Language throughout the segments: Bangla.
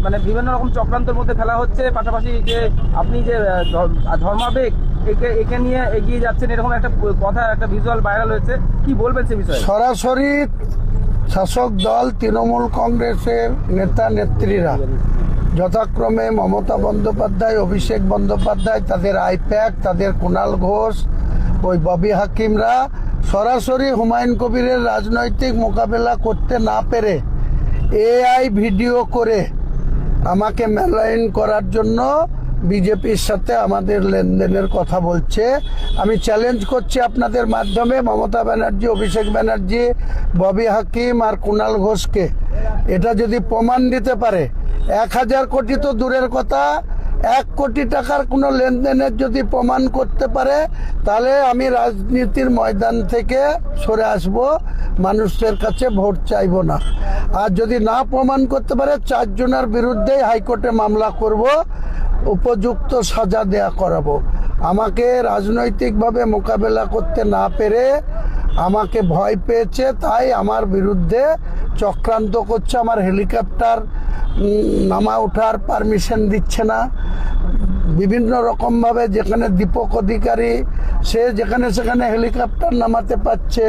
মানে বিভিন্ন রকম চক্রান্তের মধ্যে ফেলা হচ্ছে, পাশাপাশি যে আপনি যে ধর্মাবেগ একে নিয়ে এগিয়ে যাচ্ছেন, এরকম একটা কথা, একটা ভিজুয়াল ভাইরাল হয়েছে, কি বলবেন সে বিষয়ে? সরাসরি শাসক দল তৃণমূল কংগ্রেসের নেতা নেত্রীরা যথাক্রমে মমতা বন্দ্যোপাধ্যায়, অভিষেক বন্দ্যোপাধ্যায়, তাদের আইপ্যাক, তাদের কুণাল ঘোষ, ওই ববি হাকিমরা সরাসরি হুমায়ুন কবিরের রাজনৈতিক মোকাবেলা করতে না পেরে এআই ভিডিও করে আমাকে মেলাইন করার জন্য বিজেপির সাথে আমাদের লেনদেনের কথা বলছে। আমি চ্যালেঞ্জ করছি আপনাদের মাধ্যমে মমতা ব্যানার্জি, অভিষেক ব্যানার্জি, ববি হাকিম আর কুণাল ঘোষকে, এটা যদি প্রমাণ দিতে পারে, 1000 কোটি তো দূরের কথা, 1 কোটি টাকার কোনো লেনদেনের যদি প্রমাণ করতে পারে, তাহলে আমি রাজনীতির ময়দান থেকে সরে আসব, মানুষের কাছে ভোট চাইব না। আর যদি না প্রমাণ করতে পারে, 4 জনের বিরুদ্ধে হাইকোর্টে মামলা করব, উপযুক্ত সাজা দেয়া করাবো। আমাকে রাজনৈতিকভাবে মোকাবেলা করতে না পেরে আমাকে ভয় পেয়েছে, তাই আমার বিরুদ্ধে চক্রান্ত করছে। আমার হেলিকপ্টার নামা ওঠার পারমিশন দিচ্ছে না, বিভিন্ন রকমভাবে, যেখানে দীপক অধিকারী সে যেখানে সেখানে হেলিকপ্টার নামাতে পারছে,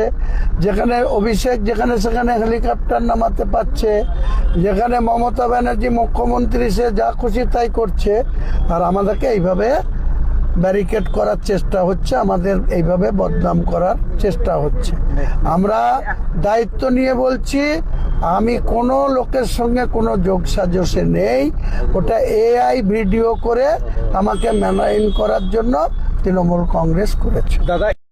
যেখানে অভিষেক যেখানে সেখানে হেলিকপ্টার নামাতে পারছে, যেখানে মমতা ব্যানার্জি মুখ্যমন্ত্রী সে যা খুশি তাই করছে, আর আমাদেরকে এইভাবে ব্যারিকেড করার চেষ্টা হচ্ছে, আমাদের এইভাবে বদনাম করার চেষ্টা হচ্ছে। আমরা দায়িত্ব নিয়ে বলছি, আমি কোনো লোকের সঙ্গে কোনো যোগসাজশে নেই। ওটা এআই ভিডিও করে আমাকে মেলাইন করার জন্য তৃণমূল কংগ্রেস করেছে। দাদা